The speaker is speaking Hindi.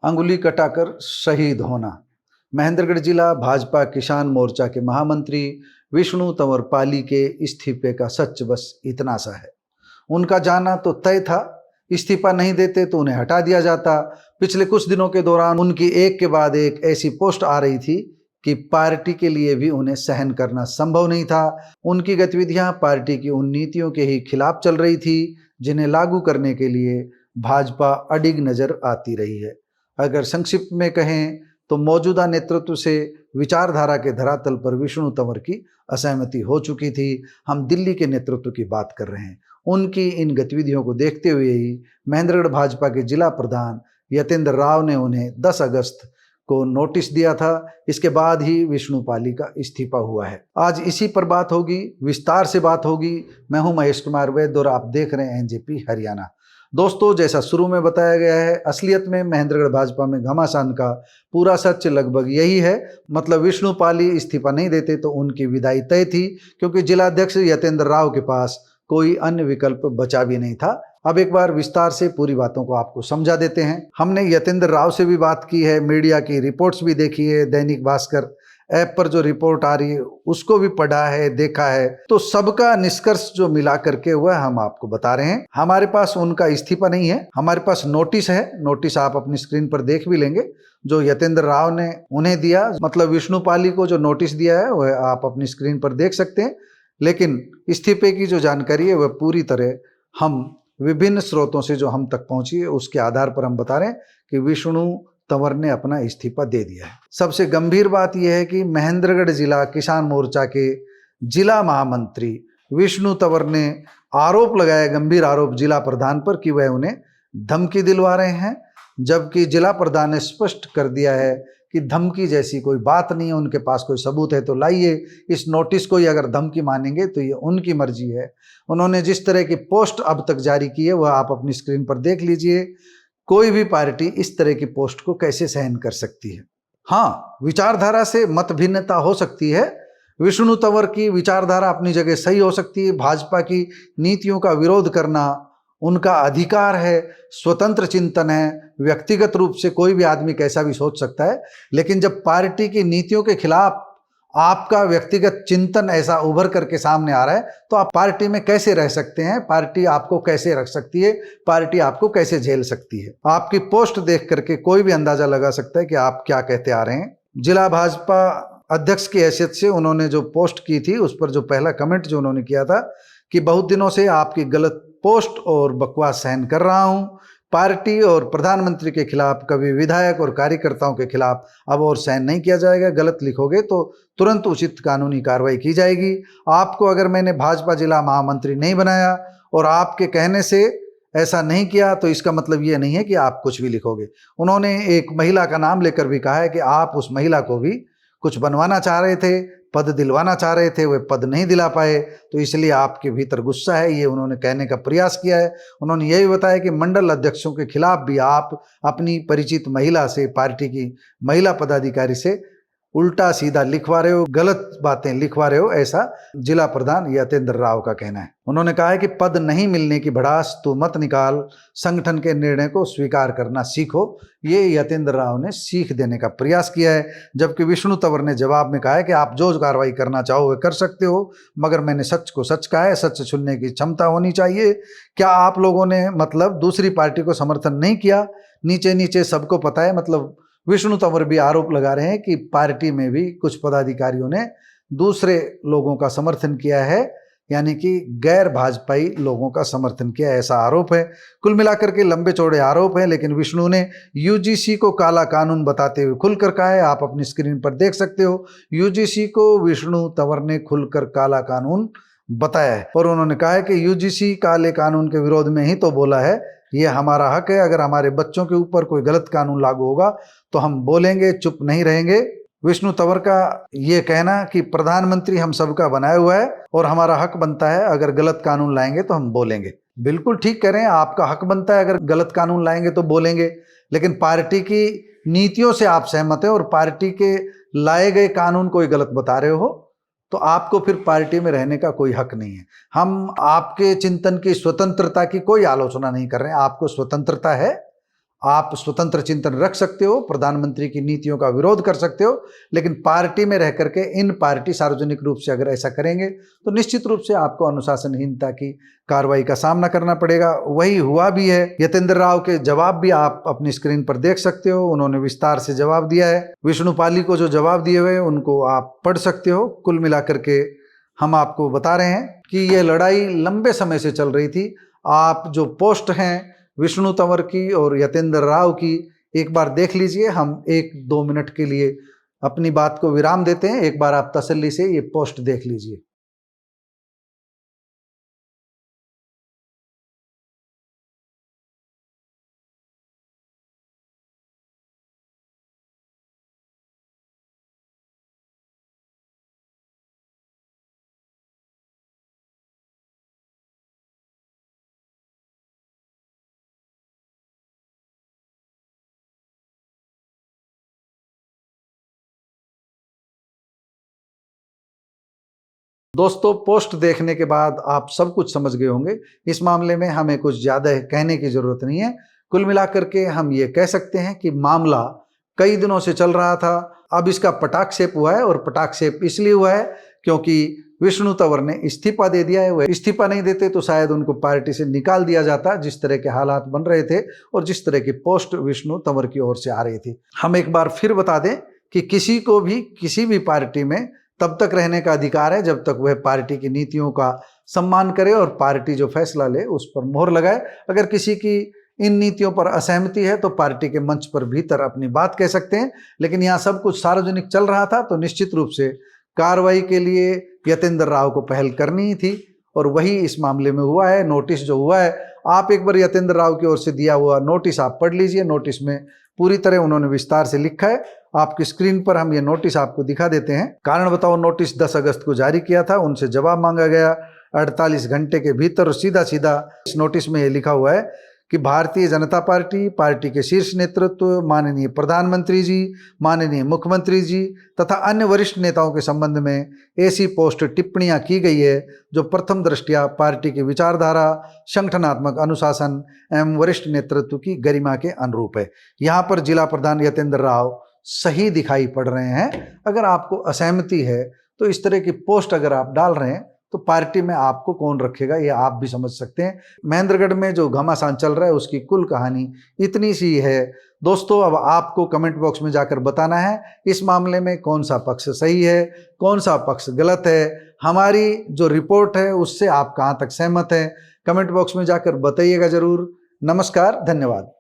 अंगुली कटाकर शहीद होना। महेंद्रगढ़ जिला भाजपा किसान मोर्चा के महामंत्री विष्णु तंवर पाली के इस्तीफे का सच बस इतना सा है। उनका जाना तो तय था, इस्तीफा नहीं देते तो उन्हें हटा दिया जाता। पिछले कुछ दिनों के दौरान उनकी एक के बाद एक ऐसी पोस्ट आ रही थी कि पार्टी के लिए भी उन्हें सहन करना संभव नहीं था। उनकी गतिविधियां पार्टी की उन नीतियों के ही खिलाफ चल रही थी जिन्हें लागू करने के लिए भाजपा अडिग नजर आती रही है। अगर संक्षिप्त में कहें तो मौजूदा नेतृत्व से विचारधारा के धरातल पर विष्णु तंवर की असहमति हो चुकी थी। हम दिल्ली के नेतृत्व की बात कर रहे हैं। उनकी इन गतिविधियों को देखते हुए ही महेंद्रगढ़ भाजपा के जिला प्रधान यतेंद्र राव ने उन्हें 10 अगस्त को नोटिस दिया था। इसके बाद ही विष्णु पाली का इस्तीफा हुआ है। आज इसी पर बात होगी, विस्तार से बात होगी। मैं हूं महेश कुमार वैद्य और आप देख रहे हैं एनजेपी हरियाणा। दोस्तों, जैसा शुरू में बताया गया है, असलियत में महेंद्रगढ़ भाजपा में घमासान का पूरा सच लगभग यही है। मतलब विष्णु पाली इस्तीफा नहीं देते तो उनकी विदाई तय थी, क्योंकि जिलाध्यक्ष यतेंद्र राव के पास कोई अन्य विकल्प बचा भी नहीं था। अब एक बार विस्तार से पूरी बातों को आपको समझा देते हैं। हमने यतेंद्र राव से भी बात की है, मीडिया की रिपोर्ट्स भी देखी है, दैनिक भास्कर ऐप पर जो रिपोर्ट आ रही है उसको भी पढ़ा है, देखा है। तो सबका निष्कर्ष जो मिला करके हुआ हम आपको बता रहे हैं। हमारे पास उनका इस्तीफा नहीं है, हमारे पास नोटिस है। नोटिस आप अपनी स्क्रीन पर देख भी लेंगे जो यतेंद्र राव ने उन्हें दिया। मतलब विष्णु पाली को जो नोटिस दिया है वह आप अपनी स्क्रीन पर देख सकते हैं। लेकिन इस्तीफे की जो जानकारी है वह पूरी तरह हम विभिन्न स्रोतों से जो हम तक पहुंची है उसके आधार पर हम बता रहे हैं कि विष्णु तंवर ने अपना इस्तीफा दे दिया है। सबसे गंभीर बात यह है कि महेंद्रगढ़ जिला किसान मोर्चा के जिला महामंत्री विष्णु तंवर ने आरोप लगाया, गंभीर आरोप जिला प्रधान पर कि वह उन्हें धमकी दिलवा रहे हैं, जबकि जिला प्रधान ने स्पष्ट कर दिया है कि धमकी जैसी कोई बात नहीं है। उनके पास कोई सबूत है तो लाइए। इस नोटिस को ही अगर धमकी मानेंगे तो ये उनकी मर्जी है। उन्होंने जिस तरह की पोस्ट अब तक जारी की है वह आप अपनी स्क्रीन पर देख लीजिए। कोई भी पार्टी इस तरह की पोस्ट को कैसे सहन कर सकती है। हाँ, विचारधारा से मत भिन्नता हो सकती है। विष्णु तंवर की विचारधारा अपनी जगह सही हो सकती है। भाजपा की नीतियों का विरोध करना उनका अधिकार है, स्वतंत्र चिंतन है। व्यक्तिगत रूप से कोई भी आदमी कैसा भी सोच सकता है, लेकिन जब पार्टी की नीतियों के खिलाफ आपका व्यक्तिगत चिंतन ऐसा उभर करके सामने आ रहा है तो आप पार्टी में कैसे रह सकते हैं? पार्टी आपको कैसे रख सकती है? पार्टी आपको कैसे झेल सकती है? आपकी पोस्ट देख करके कोई भी अंदाजा लगा सकता है कि आप क्या कहते आ रहे हैं। जिला भाजपा अध्यक्ष की हैसियत से उन्होंने जो पोस्ट की थी उस पर जो पहला कमेंट जो उन्होंने किया था कि बहुत दिनों से आपकी गलत पोस्ट और बकवास सहन कर रहा हूं। पार्टी और प्रधानमंत्री के खिलाफ, कभी विधायक और कार्यकर्ताओं के खिलाफ अब और सहन नहीं किया जाएगा। गलत लिखोगे तो तुरंत उचित कानूनी कार्रवाई की जाएगी। आपको अगर मैंने भाजपा जिला महामंत्री नहीं बनाया और आपके कहने से ऐसा नहीं किया तो इसका मतलब ये नहीं है कि आप कुछ भी लिखोगे। उन्होंने एक महिला का नाम लेकर भी कहा है कि आप उस महिला को भी कुछ बनवाना चाह रहे थे, पद दिलवाना चाह रहे थे, वे पद नहीं दिला पाए तो इसलिए आपके भीतर गुस्सा है, ये उन्होंने कहने का प्रयास किया है। उन्होंने यही बताया कि मंडल अध्यक्षों के खिलाफ भी आप अपनी परिचित महिला से, पार्टी की महिला पदाधिकारी से उल्टा सीधा लिखवा रहे हो, गलत बातें लिखवा रहे हो, ऐसा जिला प्रधान यतेंद्र राव का कहना है। उन्होंने कहा है कि पद नहीं मिलने की भड़ास तू मत निकाल, संगठन के निर्णय को स्वीकार करना सीखो। ये यतेंद्र राव ने सीख देने का प्रयास किया है। जबकि विष्णु तंवर ने जवाब में कहा है कि आप जो कार्रवाई करना चाहो वे कर सकते हो, मगर मैंने सच को सच कहा है, सच सुनने की क्षमता होनी चाहिए। क्या आप लोगों ने मतलब दूसरी पार्टी को समर्थन नहीं किया? नीचे नीचे सबको पता है। मतलब विष्णु तंवर भी आरोप लगा रहे हैं कि पार्टी में भी कुछ पदाधिकारियों ने दूसरे लोगों का समर्थन किया है, यानी कि गैर भाजपाई लोगों का समर्थन किया, ऐसा आरोप है। कुल मिलाकर के लंबे चौड़े आरोप हैं, लेकिन विष्णु ने यूजीसी को काला कानून बताते हुए खुलकर कहा है। आप अपनी स्क्रीन पर देख सकते हो, यूजीसी को विष्णु तंवर ने खुलकर काला कानून बताया है और उन्होंने कहा है कि यूजीसी काले कानून के विरोध में ही तो बोला है, ये हमारा हक है। अगर हमारे बच्चों के ऊपर कोई गलत कानून लागू होगा तो हम बोलेंगे, चुप नहीं रहेंगे। विष्णु तंवर का ये कहना कि प्रधानमंत्री हम सबका बनाया हुआ है और हमारा हक बनता है अगर गलत कानून लाएंगे तो हम बोलेंगे। बिल्कुल ठीक कह रहे हैं, आपका हक बनता है अगर गलत कानून लाएंगे तो बोलेंगे, लेकिन पार्टी की नीतियों से आप सहमत हैं और पार्टी के लाए गए कानून कोई गलत बता रहे हो तो आपको फिर पार्टी में रहने का कोई हक नहीं है। हम आपके चिंतन की स्वतंत्रता की कोई आलोचना नहीं कर रहे हैं। आपको स्वतंत्रता है, आप स्वतंत्र चिंतन रख सकते हो, प्रधानमंत्री की नीतियों का विरोध कर सकते हो, लेकिन पार्टी में रह करके इन पार्टी सार्वजनिक रूप से अगर ऐसा करेंगे तो निश्चित रूप से आपको अनुशासनहीनता की कार्रवाई का सामना करना पड़ेगा। वही हुआ भी है। यतेंद्र राव के जवाब भी आप अपनी स्क्रीन पर देख सकते हो, उन्होंने विस्तार से जवाब दिया है। विष्णु पाली को जो जवाब दिए हुए उनको आप पढ़ सकते हो। कुल मिलाकर के हम आपको बता रहे हैं कि यह लड़ाई लंबे समय से चल रही थी। आप जो पोस्ट हैं विष्णु तंवर की और यतेंद्र राव की एक बार देख लीजिए। हम 1-2 मिनट के लिए अपनी बात को विराम देते हैं, एक बार आप तसल्ली से ये पोस्ट देख लीजिए। दोस्तों, पोस्ट देखने के बाद आप सब कुछ समझ गए होंगे। इस मामले में हमें कुछ ज़्यादा कहने की ज़रूरत नहीं है। कुल मिलाकर के हम ये कह सकते हैं कि मामला कई दिनों से चल रहा था। अब इसका पटाक्षेप हुआ है, और पटाक्षेप इसलिए हुआ है क्योंकि विष्णु तंवर ने इस्तीफा दे दिया है। वह इस्तीफा नहीं देते तो शायद उनको पार्टी से निकाल दिया जाता, जिस तरह के हालात बन रहे थे और जिस तरह की पोस्ट विष्णु तंवर की ओर से आ रही थी। हम एक बार फिर बता दें कि किसी को भी किसी भी पार्टी में तब तक रहने का अधिकार है जब तक वह पार्टी की नीतियों का सम्मान करे और पार्टी जो फैसला ले उस पर मोहर लगाए। अगर किसी की इन नीतियों पर असहमति है तो पार्टी के मंच पर भीतर अपनी बात कह सकते हैं, लेकिन यहाँ सब कुछ सार्वजनिक चल रहा था तो निश्चित रूप से कार्रवाई के लिए यतेंद्र राव को पहल करनी ही थी, और वही इस मामले में हुआ है। नोटिस जो हुआ है, आप एक बार यतेंद्र राव की ओर से दिया हुआ नोटिस आप पढ़ लीजिए। नोटिस में पूरी तरह उन्होंने विस्तार से लिखा है। आपकी स्क्रीन पर हम ये नोटिस आपको दिखा देते हैं। कारण बताओ नोटिस 10 अगस्त को जारी किया था, उनसे जवाब मांगा गया 48 घंटे के भीतर। सीधा सीधा इस नोटिस में ये लिखा हुआ है कि भारतीय जनता पार्टी के शीर्ष नेतृत्व, माननीय प्रधानमंत्री जी, माननीय मुख्यमंत्री जी तथा अन्य वरिष्ठ नेताओं के संबंध में ऐसी पोस्ट टिप्पणियां की गई है जो प्रथम दृष्टया पार्टी की विचारधारा, संगठनात्मक अनुशासन एवं वरिष्ठ नेतृत्व की गरिमा के अनुरूप है। यहाँ पर जिला प्रधान यतेंद्र राव सही दिखाई पड़ रहे हैं। अगर आपको असहमति है तो इस तरह की पोस्ट अगर आप डाल रहे हैं तो पार्टी में आपको कौन रखेगा, ये आप भी समझ सकते हैं। महेंद्रगढ़ में जो घमासान चल रहा है उसकी कुल कहानी इतनी सी है। दोस्तों, अब आपको कमेंट बॉक्स में जाकर बताना है इस मामले में कौन सा पक्ष सही है, कौन सा पक्ष गलत है। हमारी जो रिपोर्ट है उससे आप कहाँ तक सहमत हैं, कमेंट बॉक्स में जाकर बताइएगा जरूर। नमस्कार, धन्यवाद।